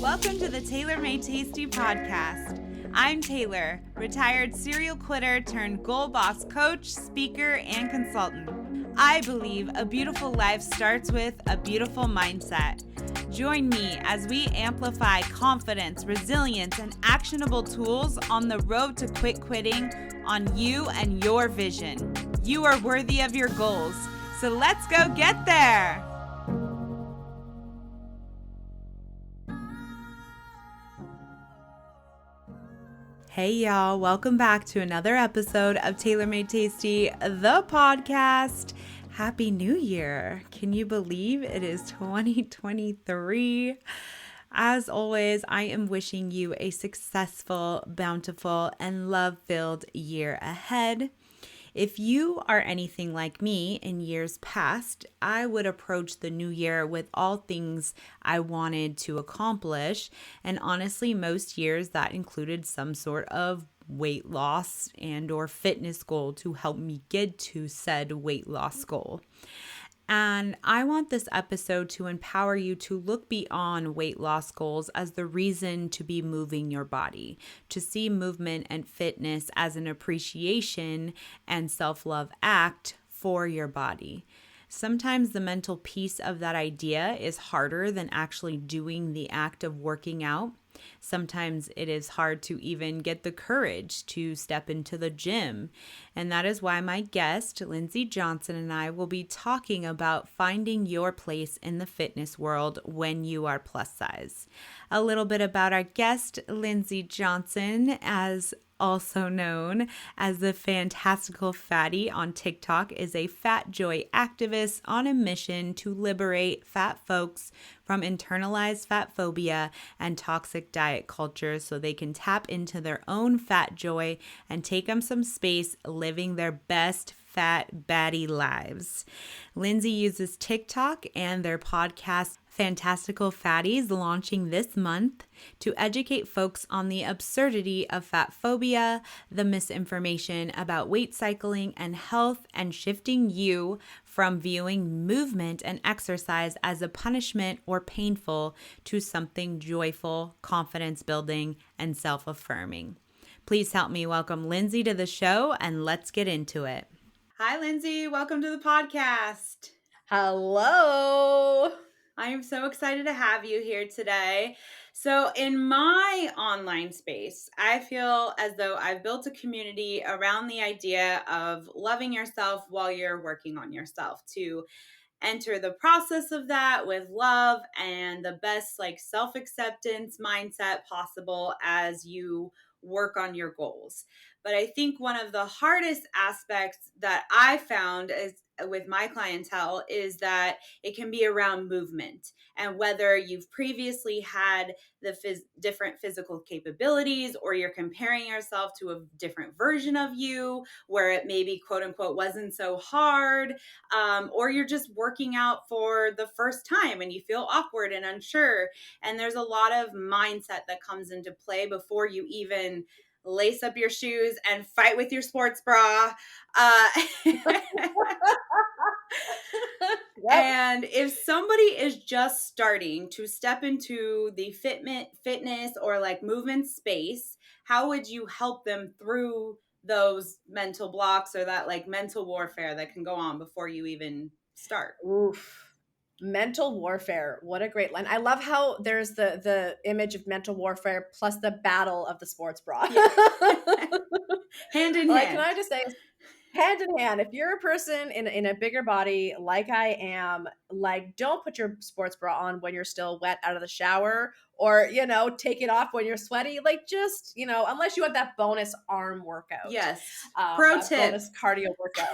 Welcome to the Taylor Made Tasty podcast. I'm Taylor, retired serial quitter turned goal boss coach, speaker, and consultant. I believe a beautiful life starts with a beautiful mindset. Join me as we amplify confidence, resilience, and actionable tools on the road to quit quitting on you and your vision. You are worthy of your goals, so let's go get there. Hey y'all, welcome back to another episode of Taylor Made Tasty, the podcast. Happy New Year. Can you believe it is 2023? As always, I am wishing you a successful, bountiful, and love-filled year ahead. If you are anything like me in years past, I would approach the new year with all things I wanted to accomplish. And honestly, most years that included some sort of weight loss and or fitness goal to help me get to said weight loss goal. And I want this episode to empower you to look beyond weight loss goals as the reason to be moving your body, to see movement and fitness as an appreciation and self-love act for your body. Sometimes the mental piece of that idea is harder than actually doing the act of working out. Sometimes it is hard to even get the courage to step into the gym. And that is why my guest, Lindsay Johnson and I will be talking about finding your place in the fitness world when you are plus size. A little bit about our guest, Lindsay Johnson, as also known as the Fantastical Fatty on TikTok, is a fat joy activist on a mission to liberate fat folks from internalized fat phobia and toxic diet culture so they can tap into their own fat joy and take them some space living their best fat baddie lives. Lindsay uses TikTok and their podcast Fantastical Fatties, launching this month, to educate folks on the absurdity of fat phobia, the misinformation about weight cycling and health, and shifting you from viewing movement and exercise as a punishment or painful to something joyful, confidence building, and self-affirming. Please help me welcome Lindsay to the show, and let's get into it. Hi, Lindsay. Welcome to the podcast. Hello. I am so excited to have you here today. So in my online space, I feel as though I've built a community around the idea of loving yourself while you're working on yourself, to enter the process of that with love and the best self-acceptance mindset possible as you work on your goals. But I think one of the hardest aspects that I found is with my clientele is that it can be around movement, and whether you've previously had the different physical capabilities, or you're comparing yourself to a different version of you where it maybe quote unquote wasn't so hard, or you're just working out for the first time and you feel awkward and unsure. And there's a lot of mindset that comes into play before you even lace up your shoes and fight with your sports bra. Yep. And if somebody is just starting to step into the fitness or like movement space, how would you help them through those mental blocks or that like mental warfare that can go on before you even start? Oof. Mental warfare. What a great line. I love how there's the image of mental warfare plus the battle of the sports bra. Yeah. Hand in Like, hand. can I just say, hand in hand, if you're a person in a bigger body like I am, like, don't put your sports bra on when you're still wet out of the shower, or, take it off when you're sweaty. Like, just, unless you have that bonus arm workout. Yes. Pro that tip. bonus cardio workout.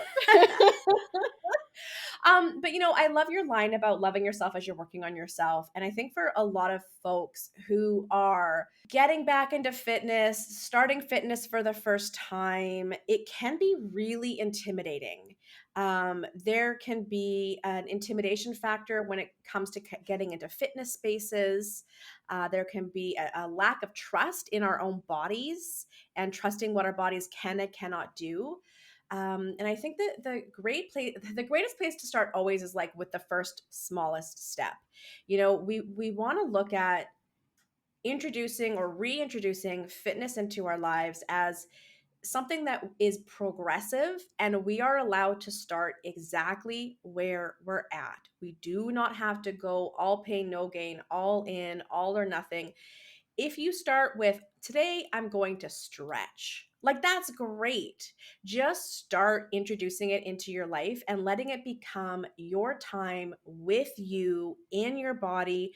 But I love your line about loving yourself as you're working on yourself. And I think for a lot of folks who are getting back into fitness, starting fitness for the first time, it can be really intimidating. There can be an intimidation factor when it comes to getting into fitness spaces. There can be a lack of trust in our own bodies and trusting what our bodies can and cannot do. And I think that the greatest place to start always is like with the first smallest step. We want to look at introducing or reintroducing fitness into our lives as something that is progressive, and we are allowed to start exactly where we're at. We do not have to go all pain, no gain, all in, all or nothing. If you start with, today I'm going to stretch, like that's great. Just start introducing it into your life and letting it become your time with you in your body,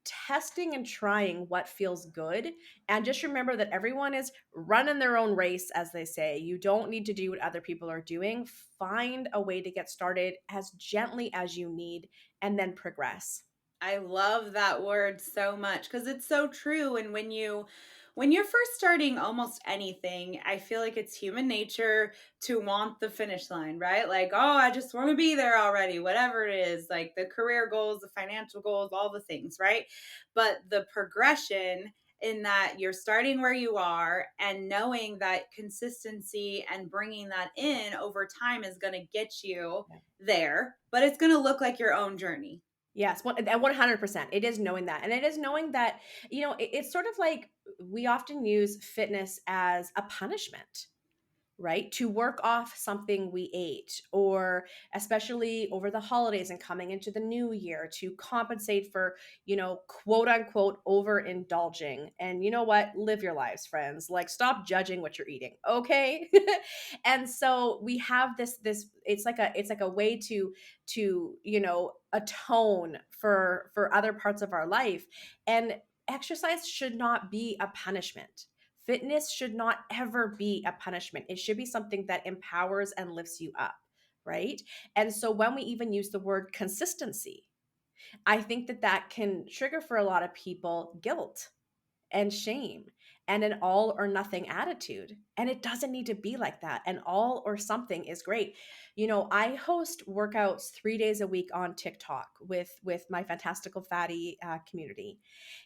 testing and trying what feels good. And just remember that everyone is running their own race, as they say. You don't need to do what other people are doing. Find a way to get started as gently as you need and then progress. I love that word so much because it's so true. And when you're first starting almost anything, I feel like it's human nature to want the finish line, right? Like, oh, I just want to be there already, whatever it is, like the career goals, the financial goals, all the things, right? But the progression in that you're starting where you are and knowing that consistency and bringing that in over time is going to get you Yeah. there, but it's going to look like your own journey. Yes, 100%. It is knowing that. And it is knowing that, it's sort of like we often use fitness as a punishment, right? To work off something we ate, or especially over the holidays and coming into the new year to compensate for, quote unquote, overindulging. And you know what? Live your lives, friends. Like, stop judging what you're eating. Okay. And so we have this, it's like a way to, atone for other parts of our life. And exercise should not be a punishment. Fitness should not ever be a punishment. It should be something that empowers and lifts you up, right? And so when we even use the word consistency, I think that can trigger for a lot of people guilt and shame and an all or nothing attitude. And it doesn't need to be like that. And all or something is great. I host workouts 3 days a week on TikTok with my fantastical fatty community.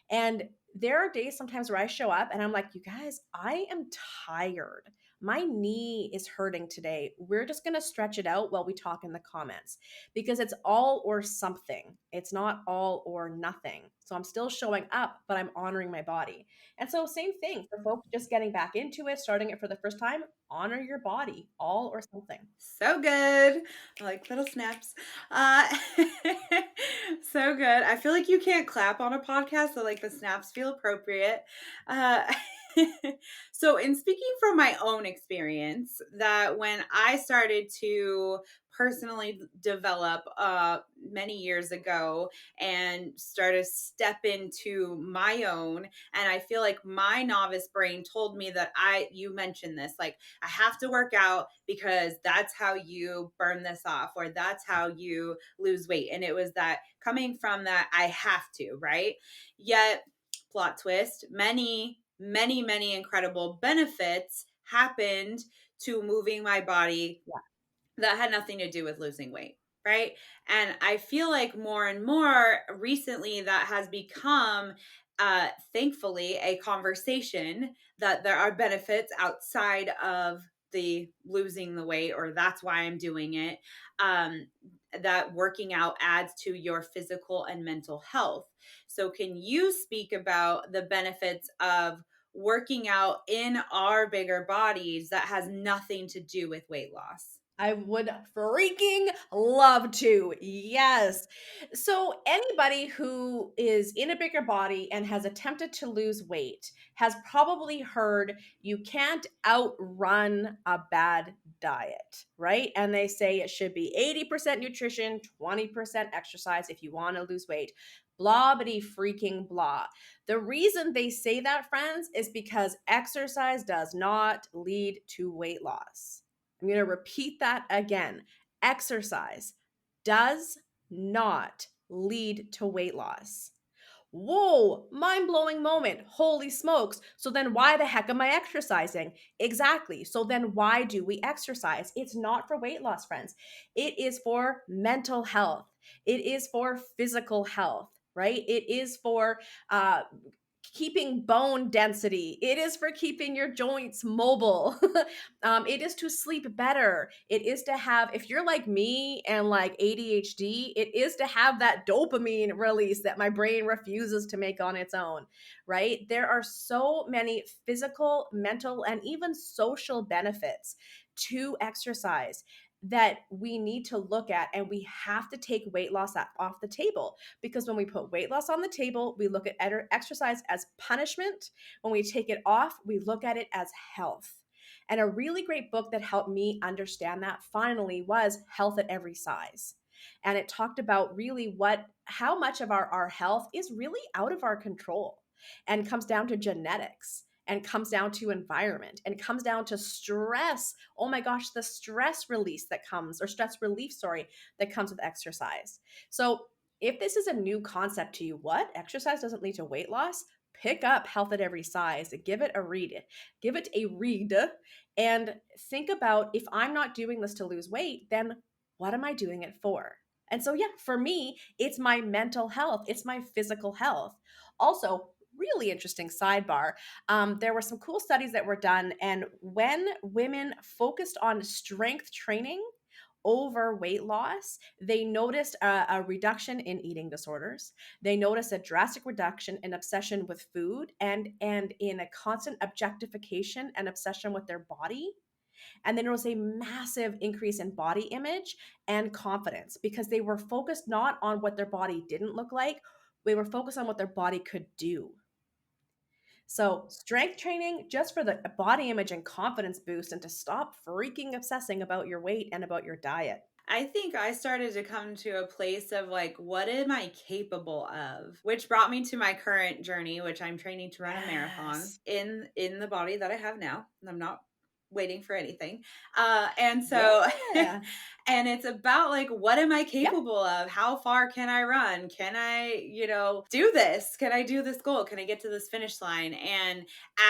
And there are days sometimes where I show up and I'm like, you guys, I am tired. My knee is hurting today. We're just going to stretch it out while we talk in the comments, because it's all or something. It's not all or nothing. So I'm still showing up, but I'm honoring my body. And so, same thing for folks just getting back into it, starting it for the first time, honor your body, all or something. So good. I like little snaps. Uh, so good. I feel like you can't clap on a podcast, so like the snaps feel appropriate. Uh, so, in speaking from my own experience, that when I started to personally develop many years ago and start to step into my own, and I feel like my novice brain told me that you mentioned this, like, I have to work out because that's how you burn this off, or that's how you lose weight. And it was that coming from that, I have to, right? Yet, plot twist, many incredible benefits happened to moving my body Yeah. that had nothing to do with losing weight. Right. And I feel like more and more recently that has become, thankfully, a conversation that there are benefits outside of the losing the weight, or that's why I'm doing it. That working out adds to your physical and mental health. So, can you speak about the benefits of working out in our bigger bodies that has nothing to do with weight loss? I would freaking love to. Yes. So, anybody who is in a bigger body and has attempted to lose weight has probably heard you can't outrun a bad diet, right? And they say it should be 80% nutrition, 20% exercise if you want to lose weight. Blah, bitty freaking blah. The reason they say that, friends, is because exercise does not lead to weight loss. I'm going to repeat that again. Exercise does not lead to weight loss. Whoa, mind blowing moment. Holy smokes. So then why the heck am I exercising? Exactly. So then why do we exercise? It's not for weight loss, friends. It is for mental health, it is for physical health, right? It is for keeping bone density. It is for keeping your joints mobile. It is to sleep better. It is to have, if you're like me and like ADHD, it is to have that dopamine release that my brain refuses to make on its own, right? There are so many physical, mental, and even social benefits to exercise that we need to look at, and we have to take weight loss off the table, because when we put weight loss on the table, we look at exercise as punishment. When we take it off, we look at it as health. And a really great book that helped me understand that finally was Health at Every Size. And it talked about really how much of our health is really out of our control and comes down to genetics and comes down to environment and comes down to stress. Oh my gosh, the stress release that comes, or stress relief, sorry, that comes with exercise. So if this is a new concept to you, what? Exercise doesn't lead to weight loss? Pick up Health at Every Size, give it a read. Give it a read and think about, if I'm not doing this to lose weight, then what am I doing it for? And so, yeah, for me, it's my mental health, it's my physical health. Also, really interesting sidebar. There were some cool studies that were done, and when women focused on strength training over weight loss, they noticed a reduction in eating disorders. They noticed a drastic reduction in obsession with food, and in a constant objectification and obsession with their body. And then there was a massive increase in body image and confidence, because they were focused not on what their body didn't look like, they were focused on what their body could do. So, strength training just for the body image and confidence boost, and to stop freaking obsessing about your weight and about your diet. I think I started to come to a place of like, what am I capable of? Which brought me to my current journey, which I'm training to run a marathon Yes. in the body that I have now. I'm not waiting for anything. And so Yeah. and it's about like, what am I Yep. capable of? How far can I run? Can I, do this? Can I do this goal? Can I get to this finish line? And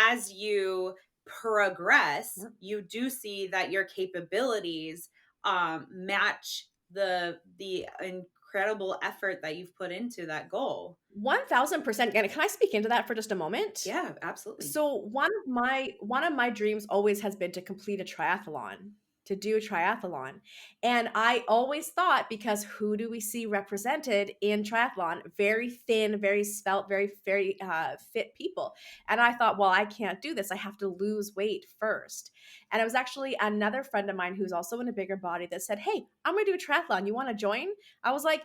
as you progress, you do see that your capabilities match the incredible effort that you've put into that goal. 1000%. Can I speak into that for just a moment? Yeah, absolutely. So one of my dreams always has been to complete a triathlon, to do a triathlon. And I always thought, because who do we see represented in triathlon? Very thin, very svelte, very fit people. And I thought, well, I can't do this. I have to lose weight first. And it was actually another friend of mine who's also in a bigger body that said, "Hey, I'm going to do a triathlon. You want to join?" I was like,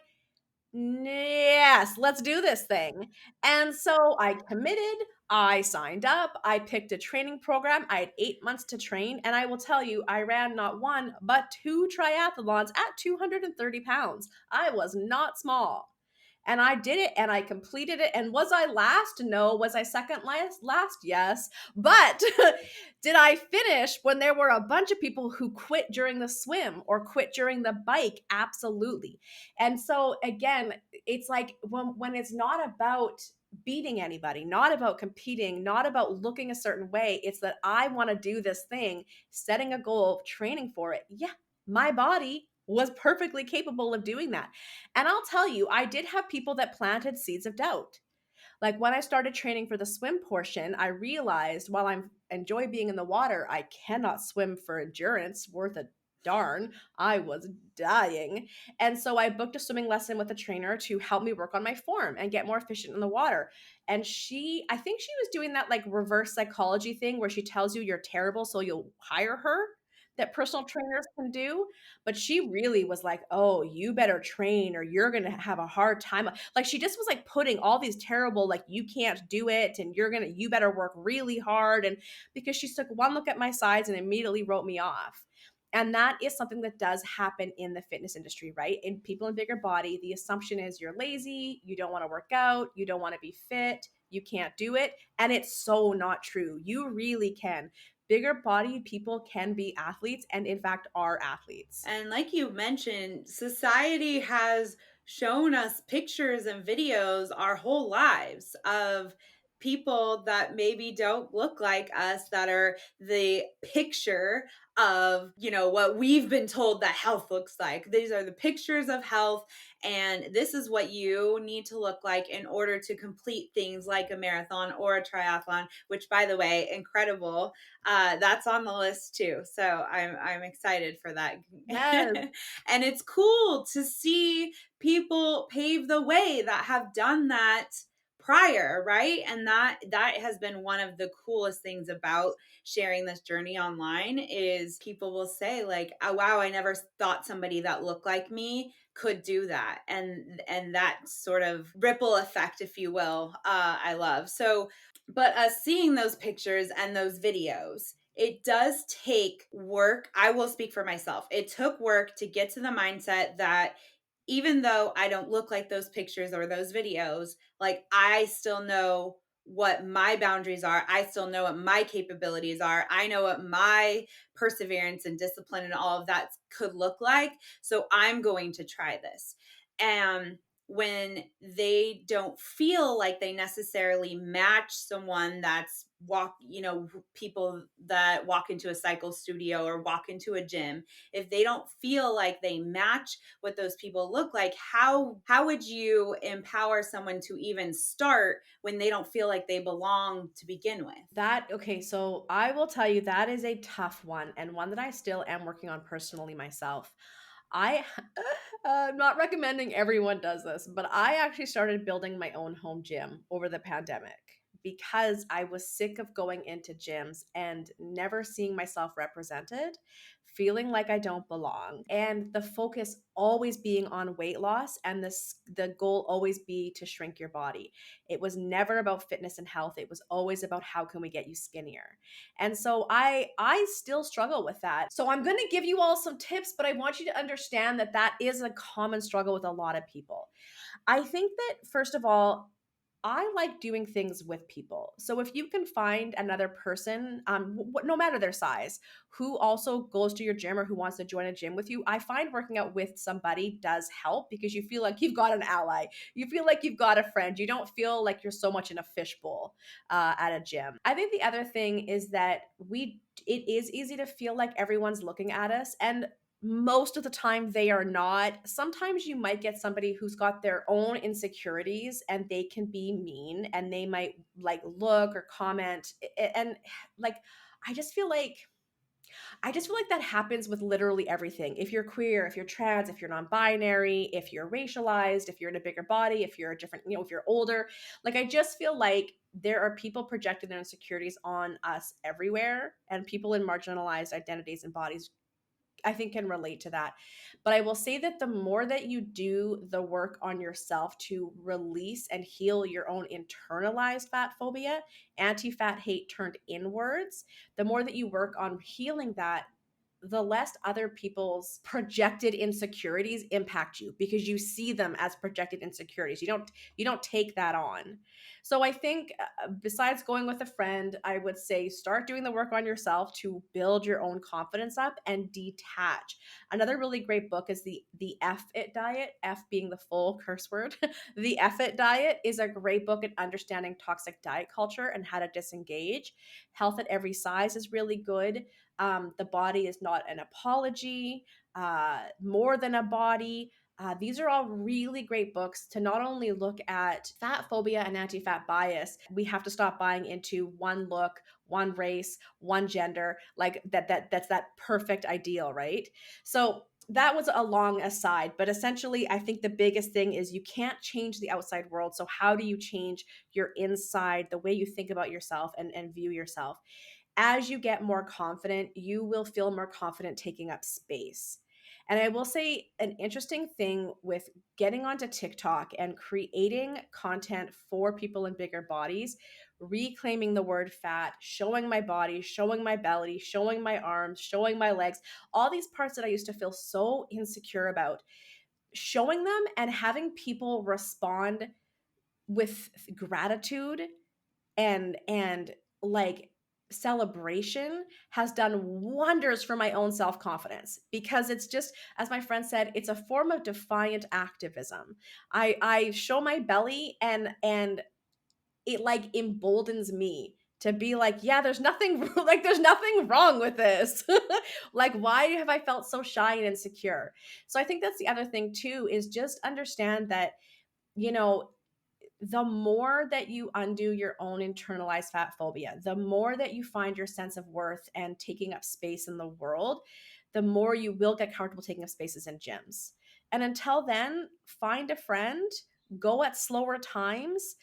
"Yes, let's do this thing." And so I committed, I signed up, I picked a training program. I had 8 months to train, and I will tell you, I ran not one, but two triathlons at 230 pounds. I was not small. And I did it, and I completed it. And was I last? No. Was I second last? Last, yes. But did I finish when there were a bunch of people who quit during the swim or quit during the bike? Absolutely. And so again, it's like when it's not about beating anybody, not about competing, not about looking a certain way, it's that I want to do this thing, setting a goal, training for it. Yeah, my body was perfectly capable of doing that. And I'll tell you, I did have people that planted seeds of doubt. Like when I started training for the swim portion, I realized while I enjoy being in the water, I cannot swim for endurance worth a darn. I was dying. And so I booked a swimming lesson with a trainer to help me work on my form and get more efficient in the water. And I think she was doing that like reverse psychology thing where she tells you you're terrible, so you'll hire her, that personal trainers can do. But she really was like, "Oh, you better train or you're going to have a hard time." Like she just was like putting all these terrible, like, you can't do it and you better work really hard. And because she took one look at my size and immediately wrote me off. And that is something that does happen in the fitness industry, right? In people in bigger body, the assumption is you're lazy, you don't want to work out, you don't want to be fit, you can't do it. And it's so not true. You really can. Bigger body people can be athletes, and in fact are athletes. And like you mentioned, society has shown us pictures and videos our whole lives of people that maybe don't look like us, that are the picture of, you know, what we've been told that health looks like. These are the pictures of health, and this is what you need to look like in order to complete things like a marathon or a triathlon, which, by the way, incredible. That's on the list too. So I'm excited for that. Yes. And it's cool to see people pave the way that have done that prior, right? And that has been one of the coolest things about sharing this journey online, is people will say like, oh wow, I never thought somebody that looked like me could do that. And that sort of ripple effect, if you will, I love. So but us seeing those pictures and those videos, it does take work. I will speak for myself. It took work to get to the mindset that even though I don't look like those pictures or those videos, like I still know what my boundaries are. I still know what my capabilities are. I know what my perseverance and discipline and all of that could look like. So I'm going to try this. And when they don't feel like they necessarily match someone that's people that walk into a cycle studio or walk into a gym, if they don't feel like they match what those people look like, how would you empower someone to even start when they don't feel like they belong to begin with? Okay, so I will tell you that is a tough one, and one that I still am working on personally myself. I I'm not recommending everyone does this, but I actually started building my own home gym over the pandemic because I was sick of going into gyms and never seeing myself represented, feeling like I don't belong, and the focus always being on weight loss, and the goal always be to shrink your body. It was never about fitness and health. It was always about how can we get you skinnier. And so I still struggle with that. So I'm going to give you all some tips, but I want you to understand that that is a common struggle with a lot of people. I think that first of all, I like doing things with people. So if you can find another person, no matter their size, who also goes to your gym or who wants to join a gym with you, I find working out with somebody does help because you feel like you've got an ally. You feel like you've got a friend. You don't feel like you're so much in a fishbowl at a gym. I think the other thing is that it is easy to feel like everyone's looking at us, and most of the time they are not. Sometimes you might get somebody who's got their own insecurities and they can be mean and they might like look or comment and like I just feel like that happens with literally everything. If you're queer, if you're trans, if you're non-binary, if you're racialized, if you're in a bigger body, if you're a different, if you're older, like I just feel like there are people projecting their insecurities on us everywhere, and people in marginalized identities and bodies I think can relate to that. But I will say that the more that you do the work on yourself to release and heal your own internalized fat phobia, anti-fat hate turned inwards, the more that you work on healing that, the less other people's projected insecurities impact you because you see them as projected insecurities. You don't take that on. So I think besides going with a friend, I would say start doing the work on yourself to build your own confidence up and detach. Another really great book is the F It Diet, F being the full curse word. The F It Diet is a great book at understanding toxic diet culture and how to disengage. Health at Every Size is really good. The Body is Not an Apology, More Than a Body. These are all really great books to not only look at fat phobia and anti-fat bias. We have to stop buying into one look, one race, one gender, like that's that perfect ideal, right? So that was a long aside, but essentially I think the biggest thing is you can't change the outside world. So how do you change your inside, the way you think about yourself and view yourself? As you get more confident, you will feel more confident taking up space. And I will say an interesting thing with getting onto TikTok and creating content for people in bigger bodies, reclaiming the word fat, showing my body, showing my belly, showing my arms, showing my legs, all these parts that I used to feel so insecure about, showing them and having people respond with gratitude and like celebration has done wonders for my own self-confidence because it's just, as my friend said, it's a form of defiant activism. I show my belly and it like emboldens me to be like, yeah, there's nothing like there's nothing wrong with this. Like, why have I felt so shy and insecure? So I think that's the other thing too, is just understand that, you know, the more that you undo your own internalized fat phobia, the more that you find your sense of worth and taking up space in the world, the more you will get comfortable taking up spaces in gyms. And until then, find a friend, go at slower times,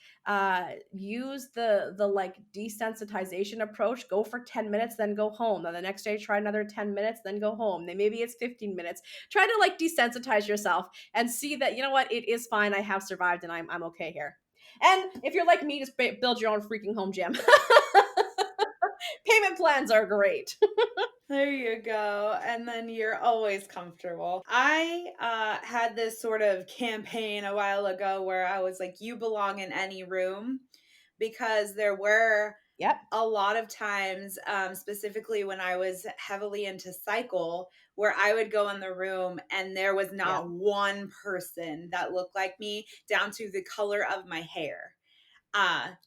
use the like desensitization approach, go for 10 minutes, then go home. Then the next day, try another 10 minutes, then go home. Then maybe it's 15 minutes. Try to like desensitize yourself and see that, you know what, it is fine. I have survived and I'm okay here. And if you're like me, just build your own freaking home gym. Payment plans are great. There you go. And then you're always comfortable. I had this sort of campaign a while ago where I was like, you belong in any room, because there were Yep. a lot of times, specifically when I was heavily into cycle, where I would go in the room and there was Yeah. not one person that looked like me, down to the color of my hair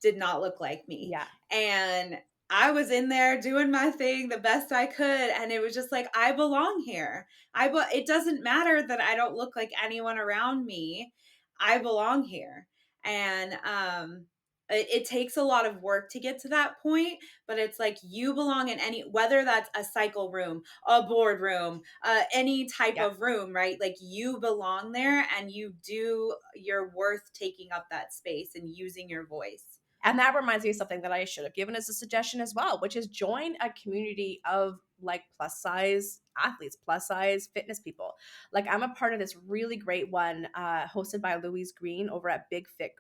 did not look like me. Yeah. And I was in there doing my thing the best I could. And it was just like, I belong here. It doesn't matter that I don't look like anyone around me. I belong here. And it takes a lot of work to get to that point, but it's like you belong in any, whether that's a cycle room, a board room, any type Yep. of room, right? Like you belong there, and you're worth taking up that space and using your voice. And that reminds me of something that I should have given as a suggestion as well, which is join a community of like plus size athletes, plus size fitness people. Like I'm a part of this really great one hosted by Louise Green over at Big Fit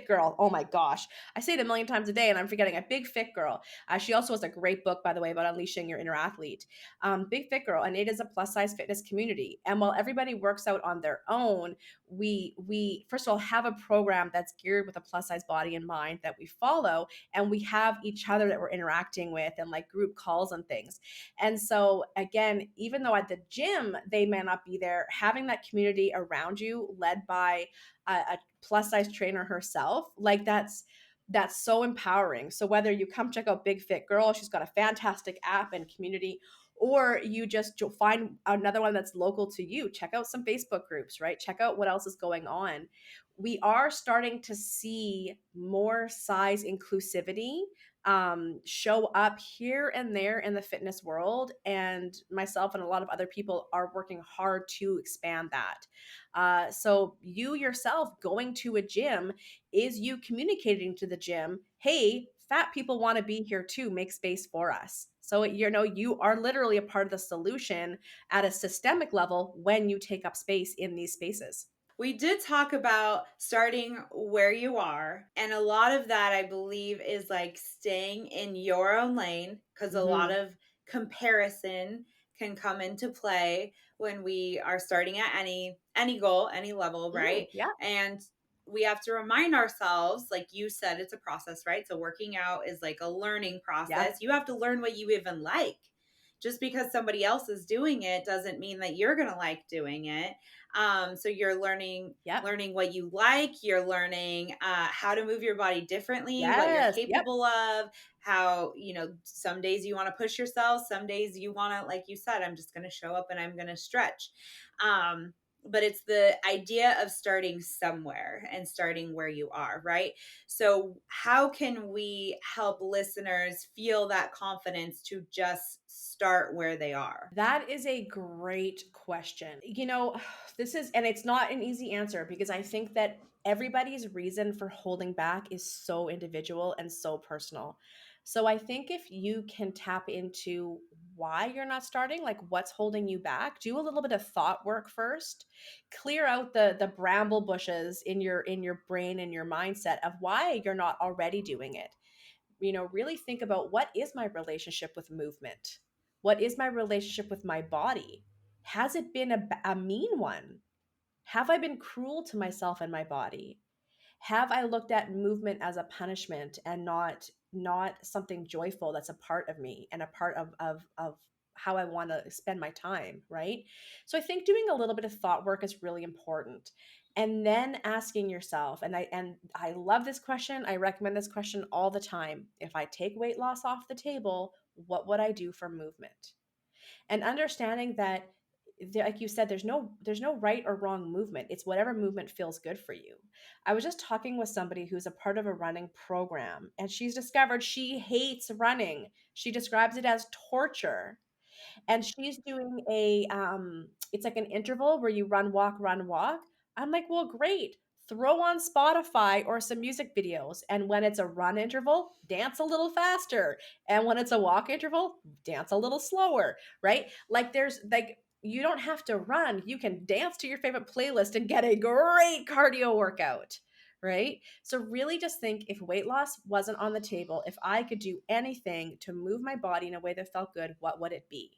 Girl. Oh my gosh. I say it a million times a day and I'm forgetting a Big Fit Girl. She also has a great book, by the way, about unleashing your inner athlete. Big Fit Girl. And it is a plus size fitness community. And while everybody works out on their own, we first of all have a program that's geared with a plus size body in mind that we follow. And we have each other that we're interacting with and like group calls and things. And so again, even though at the gym, they may not be there, having that community around you led by a plus size trainer herself, like that's so empowering. So whether you come check out Big Fit Girl, she's got a fantastic app and community, or you just find another one that's local to you, check out some Facebook groups, right? Check out what else is going on. We are starting to see more size inclusivity show up here and there in the fitness world. And myself and a lot of other people are working hard to expand that. So you yourself going to a gym is you communicating to the gym, hey, fat people want to be here too, make space for us. So, you know, you are literally a part of the solution at a systemic level when you take up space in these spaces. We did talk about starting where you are. And a lot of that, I believe, is like staying in your own lane, because a lot Mm-hmm. of comparison can come into play when we are starting at any goal, any level, right? Yeah. And we have to remind ourselves, like you said, it's a process, right? So working out is like a learning Yep. process. You have to learn what you even like. Just because somebody else is doing it doesn't mean that you're going to like doing it. So you're Yep. learning what you like. You're learning how to move your body differently, what you're Yes. Yep. capable of, how, some days you want to push yourself, some days you want to, like you said, I'm just going to show up and I'm going to stretch. But it's the idea of starting somewhere and starting where you are, right? So how can we help listeners feel that confidence to just start where they are? That is a great question. You know, and it's not an easy answer because I think that everybody's reason for holding back is so individual and so personal. So I think if you can tap into why you're not starting, like what's holding you back, do a little bit of thought work first. Clear out the bramble bushes in your brain and your mindset of why you're not already doing it. You know, really think about, what is my relationship with movement? What is my relationship with my body? Has it been a mean one? Have I been cruel to myself and my body? Have I looked at movement as a punishment and not something joyful that's a part of me and a part of how I want to spend my time, right? So I think doing a little bit of thought work is really important. And then asking yourself, and I love this question. I recommend this question all the time. If I take weight loss off the table, what would I do for movement? And understanding that, like you said, there's no right or wrong movement. It's whatever movement feels good for you. I was just talking with somebody who's a part of a running program, and she's discovered she hates running. She describes it as torture, and she's doing a it's like an interval where you run, walk, run, walk. I'm like, well, great, throw on Spotify or some music videos, and when it's a run interval, dance a little faster, and when it's a walk interval, dance a little slower, right? Like, there's like, you don't have to run, you can dance to your favorite playlist and get a great cardio workout, right? So really just think, if weight loss wasn't on the table, if I could do anything to move my body in a way that felt good, what would it be?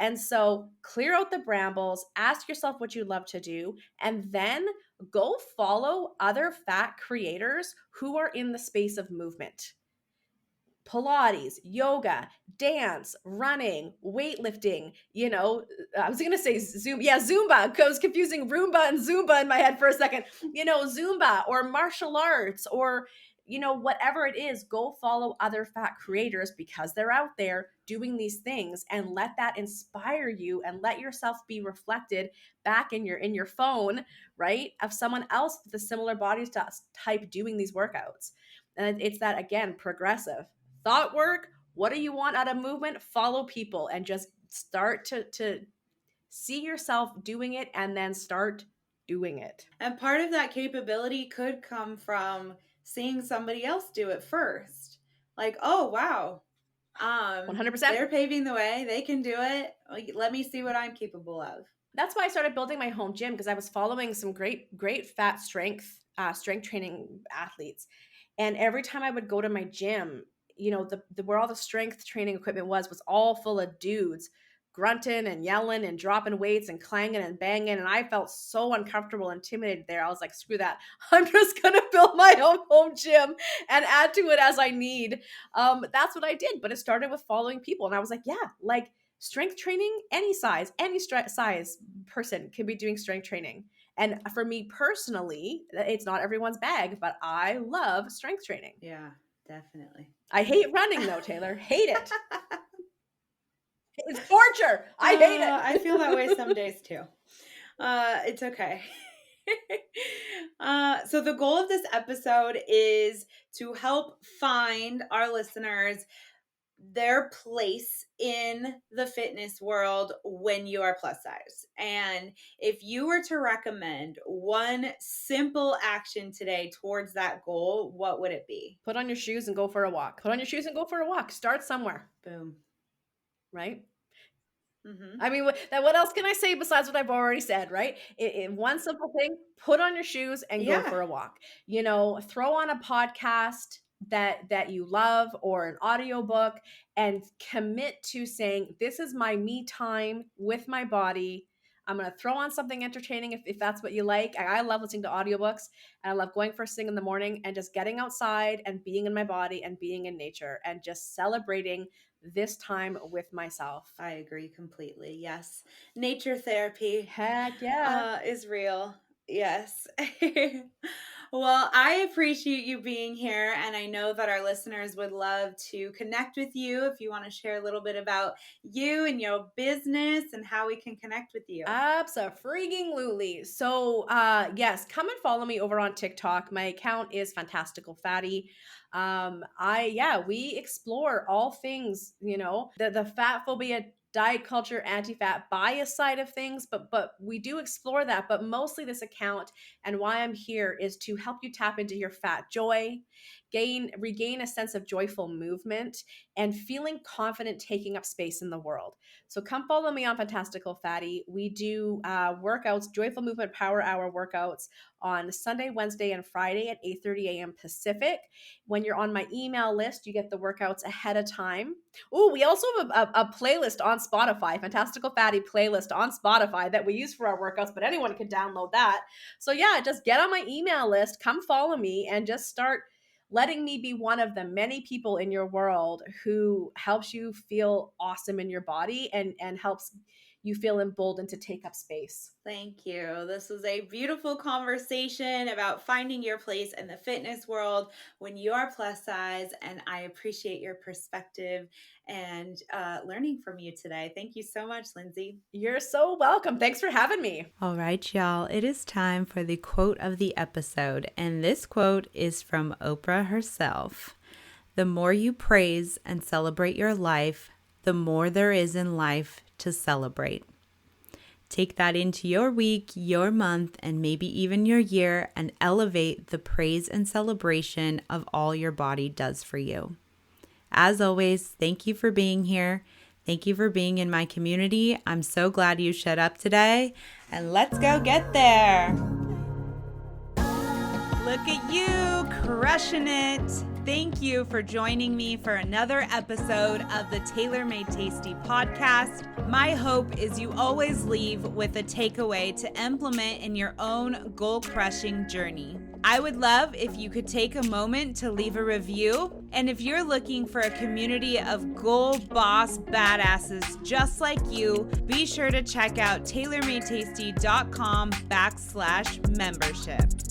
And so clear out the brambles, ask yourself what you love to do, and then go follow other fat creators who are in the space of movement. Pilates, yoga, dance, running, weightlifting, I was going to say Zumba. Yeah, Zumba. I was confusing Roomba and Zumba in my head for a second. Zumba or martial arts or, whatever it is, go follow other fat creators because they're out there doing these things, and let that inspire you, and let yourself be reflected back in your phone, right? Of someone else with a similar body type doing these workouts. And it's that, again, progressive thought work. What do you want out of movement? Follow people and just start to see yourself doing it, and then start doing it. And part of that capability could come from seeing somebody else do it first. Like, oh, wow. 100%. They're paving the way. They can do it. Like, let me see what I'm capable of. That's why I started building my home gym, because I was following some great fat strength training athletes. And every time I would go to my gym, the where all the strength training equipment was all full of dudes grunting and yelling and dropping weights and clanging and banging. And I felt so uncomfortable, intimidated there. I was like, screw that. I'm just going to build my own home gym and add to it as I need. That's what I did. But it started with following people. And I was like, yeah, like, strength training, any size person can be doing strength training. And for me personally, it's not everyone's bag, but I love strength training. Yeah, definitely. I hate running though, Taylor. Hate it. It's torture. I hate it. I feel that way some days too. It's okay. So the goal of this episode is to help find our listeners their place in the fitness world when you are plus size. And if you were to recommend one simple action today towards that goal, what would it be? Put on your shoes and go for a walk. Put on your shoes and go for a walk. Start somewhere. Boom. Right? Mm-hmm. I mean, what else can I say besides what I've already said, right? One simple thing: put on your shoes and go for a walk. Throw on a podcast that you love, or an audiobook, and commit to saying, this is my me time with my body. I'm going to throw on something entertaining if that's what you like. I love listening to audiobooks, and I love going first thing in the morning and just getting outside and being in my body and being in nature and just celebrating this time with myself. I agree completely. Yes. Nature therapy. Heck yeah. Is real. Yes. Well, I appreciate you being here, and I know that our listeners would love to connect with you. If you want to share a little bit about you and your business and how we can connect with you. Abso-freaking-lutely. So, yes, come and follow me over on TikTok. My account is Fantastical Fatty. We explore all things, the fat phobia, diet culture, anti-fat bias side of things, but we do explore that. But mostly this account, and why I'm here, is to help you tap into your fat joy, regain a sense of joyful movement, and feeling confident taking up space in the world. So come follow me on Fantastical Fatty. We do workouts, joyful movement power hour workouts on Sunday, Wednesday, and Friday at 8:30 a.m. Pacific. When you're on my email list, you get the workouts ahead of time. Oh, we also have a playlist on Spotify, Fantastical Fatty playlist on Spotify that we use for our workouts, but anyone can download that. So yeah, just get on my email list, come follow me, and just start letting me be one of the many people in your world who helps you feel awesome in your body and helps you feel emboldened to take up space. Thank you. This was a beautiful conversation about finding your place in the fitness world when you are plus size. And I appreciate your perspective and learning from you today. Thank you so much, Lindsay. You're so welcome. Thanks for having me. All right, y'all. It is time for the quote of the episode. And this quote is from Oprah herself. The more you praise and celebrate your life, the more there is in life to celebrate. Take that into your week, your month, and maybe even your year, and elevate the praise and celebration of all your body does for you. As always, thank you for being here. Thank you for being in my community. I'm so glad you showed up today, and let's go get there. Look at you, crushing it. Thank you for joining me for another episode of the Tailor Made Tasty podcast. My hope is you always leave with a takeaway to implement in your own goal-crushing journey. I would love if you could take a moment to leave a review. And if you're looking for a community of goal boss badasses just like you, be sure to check out tailormadetasty.com/membership.